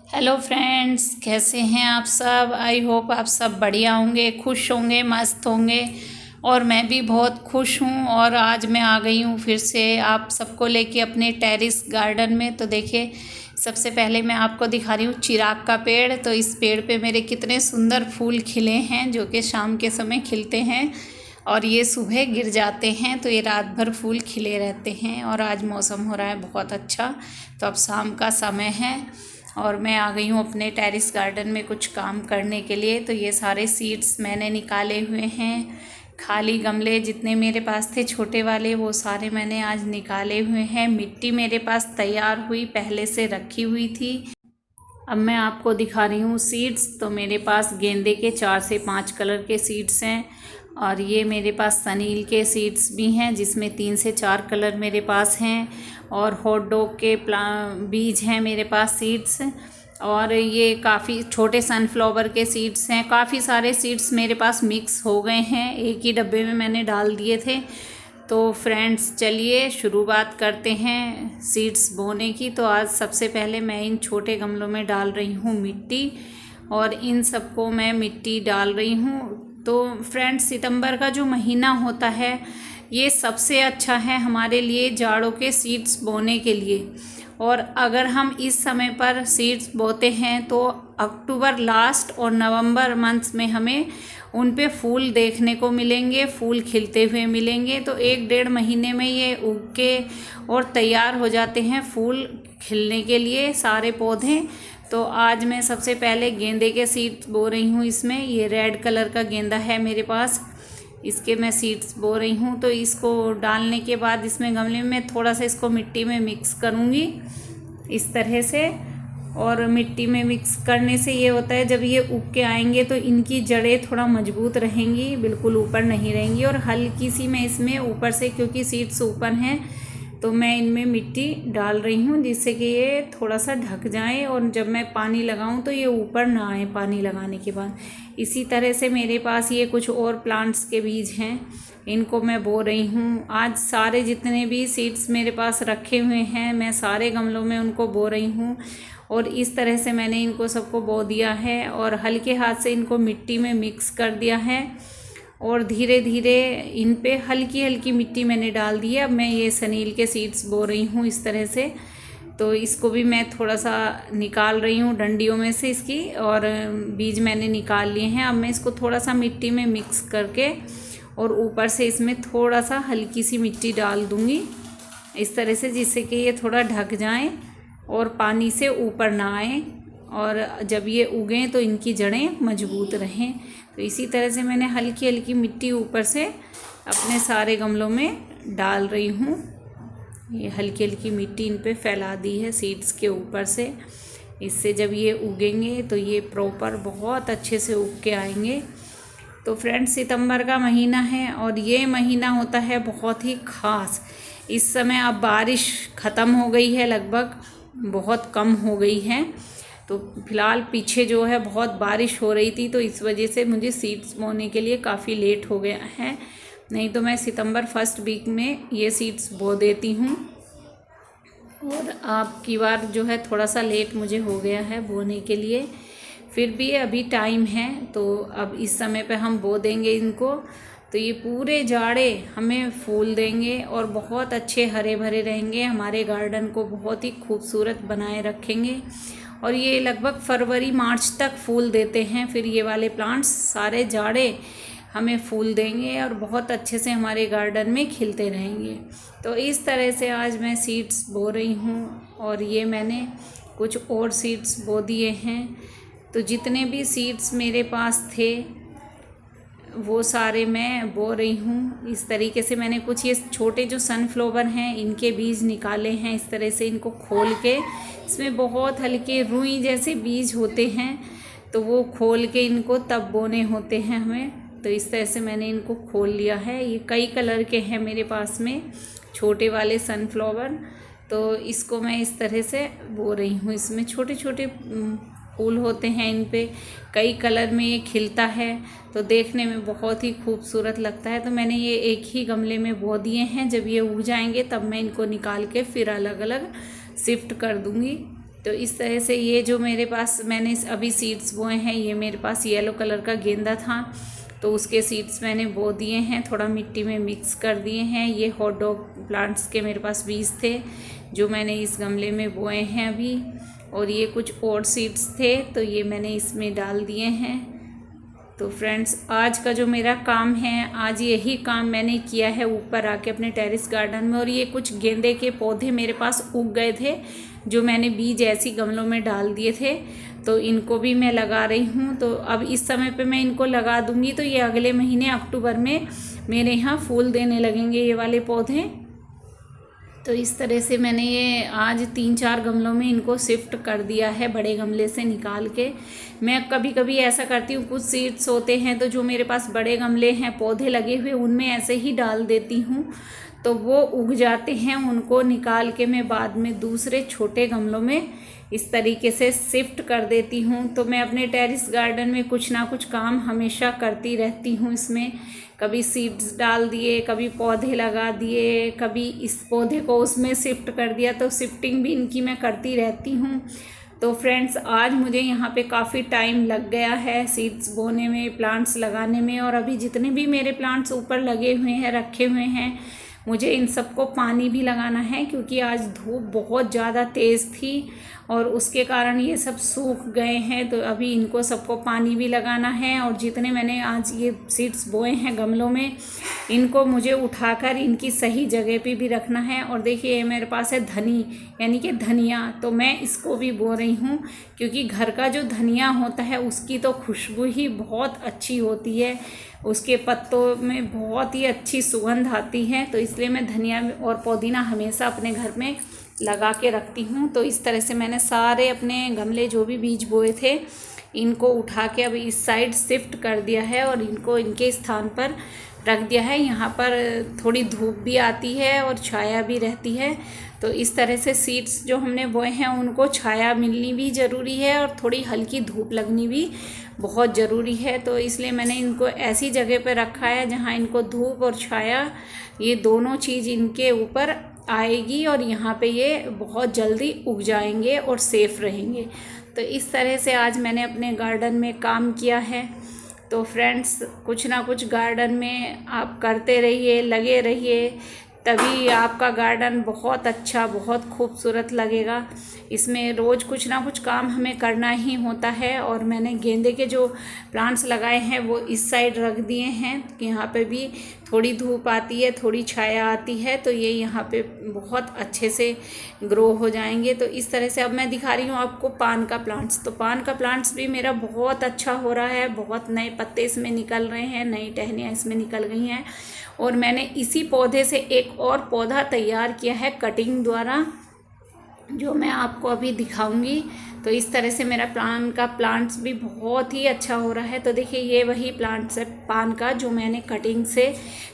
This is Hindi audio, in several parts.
हेलो फ्रेंड्स, कैसे हैं आप सब। आई होप आप सब बढ़िया होंगे, खुश होंगे, मस्त होंगे। और मैं भी बहुत खुश हूँ। और आज मैं आ गई हूँ फिर से आप सबको लेके अपने टेरेस गार्डन में। तो देखिए, सबसे पहले मैं आपको दिखा रही हूँ चिराग का पेड़। तो इस पेड़ पे मेरे कितने सुंदर फूल खिले हैं, जो कि शाम के समय खिलते हैं और ये सुबह गिर जाते हैं। तो ये रात भर फूल खिले रहते हैं। और आज मौसम हो रहा है बहुत अच्छा। तो अब शाम का समय है और मैं आ गई हूँ अपने टेरेस गार्डन में कुछ काम करने के लिए। तो ये सारे सीड्स मैंने निकाले हुए हैं। खाली गमले जितने मेरे पास थे छोटे वाले, वो सारे मैंने आज निकाले हुए हैं। मिट्टी मेरे पास तैयार हुई, पहले से रखी हुई थी। अब मैं आपको दिखा रही हूँ सीड्स। तो मेरे पास गेंदे के 4 से 5 कलर के सीड्स हैं। और ये मेरे पास सनील के सीड्स भी हैं, जिसमें 3 से 4 कलर मेरे पास हैं। और हॉट डॉग के बीज हैं मेरे पास सीड्स। और ये काफ़ी छोटे सनफ्लावर के सीड्स हैं। काफ़ी सारे सीड्स मेरे पास मिक्स हो गए हैं, एक ही डब्बे में मैंने डाल दिए थे। तो फ्रेंड्स, चलिए शुरुआत करते हैं सीड्स बोने की। तो आज सबसे पहले मैं इन छोटे गमलों में डाल रही हूँ मिट्टी, और इन सबको मैं मिट्टी डाल रही हूँ। तो फ्रेंड्स, सितंबर का जो महीना होता है, ये सबसे अच्छा है हमारे लिए जाड़ों के सीड्स बोने के लिए। और अगर हम इस समय पर सीड्स बोते हैं तो अक्टूबर लास्ट और नवंबर मंथ्स में हमें उन पे फूल देखने को मिलेंगे, फूल खिलते हुए मिलेंगे। तो 1-1.5 महीने में ये उग के और तैयार हो जाते हैं फूल खिलने के लिए सारे पौधे। तो आज मैं सबसे पहले गेंदे के सीड्स बो रही हूँ। इसमें ये रेड कलर का गेंदा है मेरे पास, इसके मैं सीड्स बो रही हूँ। तो इसको डालने के बाद इसमें गमले में थोड़ा सा इसको मिट्टी में मिक्स करूँगी इस तरह से। और मिट्टी में मिक्स करने से ये होता है, जब ये उग के आएंगे तो इनकी जड़ें थोड़ा मजबूत रहेंगी, बिल्कुल ऊपर नहीं रहेंगी। और हल्की सी मैं इसमें ऊपर से, क्योंकि सीड्स ऊपर हैं, तो मैं इनमें मिट्टी डाल रही हूँ, जिससे कि ये थोड़ा सा ढक जाए और जब मैं पानी लगाऊँ तो ये ऊपर ना आए पानी लगाने के बाद। इसी तरह से मेरे पास ये कुछ और प्लांट्स के बीज हैं, इनको मैं बो रही हूँ। आज सारे जितने भी सीड्स मेरे पास रखे हुए हैं, मैं सारे गमलों में उनको बो रही हूँ। और इस तरह से मैंने इनको सबको बो दिया है और हल्के हाथ से इनको मिट्टी में मिक्स कर दिया है। और धीरे धीरे इन पे हल्की हल्की मिट्टी मैंने डाल दी है। अब मैं ये सनील के सीड्स बो रही हूँ इस तरह से। तो इसको भी मैं थोड़ा सा निकाल रही हूँ डंडियों में से इसकी, और बीज मैंने निकाल लिए हैं। अब मैं इसको थोड़ा सा मिट्टी में मिक्स करके और ऊपर से इसमें थोड़ा सा हल्की सी मिट्टी डाल दूँगी इस तरह से, जिससे कि ये थोड़ा ढक जाएँ और पानी से ऊपर ना आए, और जब ये उगें तो इनकी जड़ें मजबूत रहें। तो इसी तरह से मैंने हल्की हल्की मिट्टी ऊपर से अपने सारे गमलों में डाल रही हूँ। ये हल्की हल्की मिट्टी इन पे फैला दी है सीड्स के ऊपर से। इससे जब ये उगेंगे तो ये प्रॉपर बहुत अच्छे से उग के आएंगे। तो फ्रेंड्स, सितंबर का महीना है और ये महीना होता है बहुत ही ख़ास। इस समय अब बारिश ख़त्म हो गई है, लगभग बहुत कम हो गई है। तो फिलहाल पीछे जो है बहुत बारिश हो रही थी, तो इस वजह से मुझे सीड्स बोने के लिए काफ़ी लेट हो गया है। नहीं तो मैं सितंबर फर्स्ट वीक में ये सीड्स बो देती हूँ। और आपकी बार जो है थोड़ा सा लेट मुझे हो गया है बोने के लिए। फिर भी अभी टाइम है, तो अब इस समय पे हम बो देंगे इनको। तो ये पूरे जाड़े हमें फूल देंगे और बहुत अच्छे हरे भरे रहेंगे, हमारे गार्डन को बहुत ही खूबसूरत बनाए रखेंगे। और ये लगभग फरवरी मार्च तक फूल देते हैं। फिर ये वाले प्लांट्स सारे जाड़े हमें फूल देंगे और बहुत अच्छे से हमारे गार्डन में खिलते रहेंगे। तो इस तरह से आज मैं सीड्स बो रही हूँ। और ये मैंने कुछ और सीड्स बो दिए हैं। तो जितने भी सीड्स मेरे पास थे वो सारे मैं बो रही हूँ इस तरीके से। मैंने कुछ ये छोटे जो सनफ्लावर हैं इनके बीज निकाले हैं इस तरह से, इनको खोल के। इसमें बहुत हल्के रुई जैसे बीज होते हैं, तो वो खोल के इनको तब बोने होते हैं हमें। तो इस तरह से मैंने इनको खोल लिया है। ये कई कलर के हैं मेरे पास में, छोटे वाले सनफ्लावर। तो इसको मैं इस तरह से बो रही हूँ। इसमें छोटे छोटे फूल होते हैं, इन पे कई कलर में ये खिलता है, तो देखने में बहुत ही खूबसूरत लगता है। तो मैंने ये एक ही गमले में बो दिए हैं। जब ये उग जाएंगे तब मैं इनको निकाल के फिर अलग अलग शिफ्ट कर दूँगी। तो इस तरह से ये जो मेरे पास मैंने अभी सीड्स बोए हैं, ये मेरे पास येलो कलर का गेंदा था तो उसके सीड्स मैंने बो दिए हैं, थोड़ा मिट्टी में मिक्स कर दिए हैं। ये हॉट डॉग प्लांट्स के मेरे पास बीज थे जो मैंने इस गमले में बोए हैं अभी, और ये कुछ और सीड्स थे तो ये मैंने इसमें डाल दिए हैं। तो फ्रेंड्स, आज का जो मेरा काम है, आज यही काम मैंने किया है ऊपर आके अपने टेरेस गार्डन में। और ये कुछ गेंदे के पौधे मेरे पास उग गए थे जो मैंने बीज ऐसी गमलों में डाल दिए थे, तो इनको भी मैं लगा रही हूँ। तो अब इस समय पे मैं इनको लगा दूँगी तो ये अगले महीने अक्टूबर में मेरे यहाँ फूल देने लगेंगे ये वाले पौधे। तो इस तरह से मैंने ये आज 3-4 गमलों में इनको शिफ्ट कर दिया है, बड़े गमले से निकाल के। मैं कभी कभी ऐसा करती हूँ, कुछ सीड्स होते हैं तो जो मेरे पास बड़े गमले हैं पौधे लगे हुए उनमें ऐसे ही डाल देती हूँ तो वो उग जाते हैं। उनको निकाल के मैं बाद में दूसरे छोटे गमलों में इस तरीके से शिफ्ट कर देती हूँ। तो मैं अपने टेरेस गार्डन में कुछ ना कुछ काम हमेशा करती रहती हूँ। इसमें कभी सीड्स डाल दिए, कभी पौधे लगा दिए, कभी इस पौधे को उसमें शिफ्ट कर दिया, तो शिफ्टिंग भी इनकी मैं करती रहती हूँ। तो फ्रेंड्स, आज मुझे यहाँ पे काफ़ी टाइम लग गया है सीड्स बोने में, प्लांट्स लगाने में। और अभी जितने भी मेरे प्लांट्स ऊपर लगे हुए हैं, रखे हुए हैं, मुझे इन सबको पानी भी लगाना है क्योंकि आज धूप बहुत ज़्यादा तेज़ थी और उसके कारण ये सब सूख गए हैं। तो अभी इनको सबको पानी भी लगाना है। और जितने मैंने आज ये सीड्स बोए हैं गमलों में, इनको मुझे उठाकर इनकी सही जगह पे भी रखना है। और देखिए, मेरे पास है धनी यानी कि धनिया, तो मैं इसको भी बो रही हूँ क्योंकि घर का जो धनिया होता है उसकी तो खुशबू ही बहुत अच्छी होती है, उसके पत्तों में बहुत ही अच्छी सुगंध आती है। तो इसलिए मैं धनिया और पुदीना हमेशा अपने घर में लगा के रखती हूँ। तो इस तरह से मैंने सारे अपने गमले जो भी बीज बोए थे इनको उठा के अब इस साइड शिफ्ट कर दिया है और इनको इनके स्थान पर रख दिया है। यहाँ पर थोड़ी धूप भी आती है और छाया भी रहती है। तो इस तरह से सीड्स जो हमने बोए हैं उनको छाया मिलनी भी ज़रूरी है और थोड़ी हल्की धूप लगनी भी बहुत ज़रूरी है। तो इसलिए मैंने इनको ऐसी जगह पर रखा है जहाँ इनको धूप और छाया ये दोनों चीज़ इनके ऊपर आएगी और यहाँ पे ये बहुत जल्दी उग जाएंगे और सेफ़ रहेंगे। तो इस तरह से आज मैंने अपने गार्डन में काम किया है। तो फ्रेंड्स, कुछ ना कुछ गार्डन में आप करते रहिए, लगे रहिए, तभी आपका गार्डन बहुत अच्छा, बहुत खूबसूरत लगेगा। इसमें रोज़ कुछ ना कुछ काम हमें करना ही होता है। और मैंने गेंदे के जो प्लांट्स लगाए हैं वो इस साइड रख दिए हैं कि यहाँ पे भी थोड़ी धूप आती है, थोड़ी छाया आती है, तो ये यहाँ पे बहुत अच्छे से ग्रो हो जाएंगे। तो इस तरह से अब मैं दिखा रही हूँ आपको पान का प्लांट्स। तो पान का प्लांट्स भी मेरा बहुत अच्छा हो रहा है, बहुत नए पत्ते इसमें निकल रहे हैं, नई टहनियाँ इसमें निकल गई हैं। और मैंने इसी पौधे से एक और पौधा तैयार किया है कटिंग द्वारा, जो मैं आपको अभी दिखाऊंगी। तो इस तरह से मेरा पान का प्लांट्स भी बहुत ही अच्छा हो रहा है। तो देखिए, ये वही प्लांट्स है पान का जो मैंने कटिंग से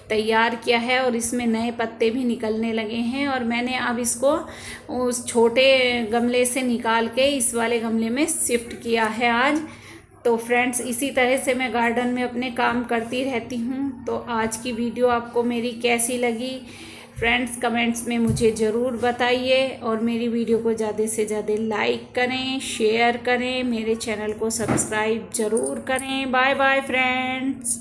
तैयार किया है और इसमें नए पत्ते भी निकलने लगे हैं। और मैंने अब इसको उस छोटे गमले से निकाल के इस वाले गमले में शिफ्ट किया है आज। तो फ्रेंड्स, इसी तरह से मैं गार्डन में अपने काम करती रहती हूँ। तो आज की वीडियो आपको मेरी कैसी लगी फ्रेंड्स, कमेंट्स में मुझे ज़रूर बताइए। और मेरी वीडियो को ज़्यादा से ज़्यादा लाइक करें, शेयर करें, मेरे चैनल को सब्सक्राइब ज़रूर करें। Bye bye friends.